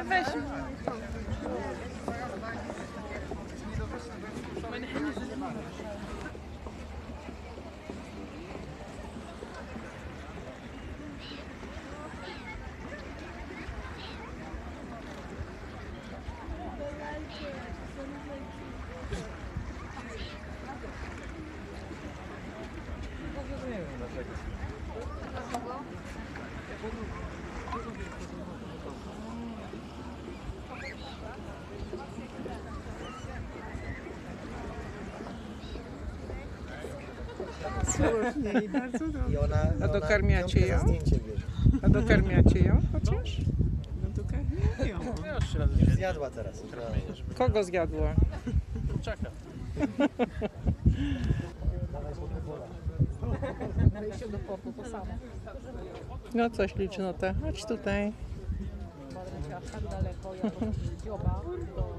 Ale weź. Słusznie i bardzo dobrze. A dokarmiacie ją? A dokarmiacie ją chociaż? No to karmią. Zjadła teraz. Kogo zjadła? Czeka. No coś liczy, no to chodź tutaj. Tak daleko, jako dzioba, to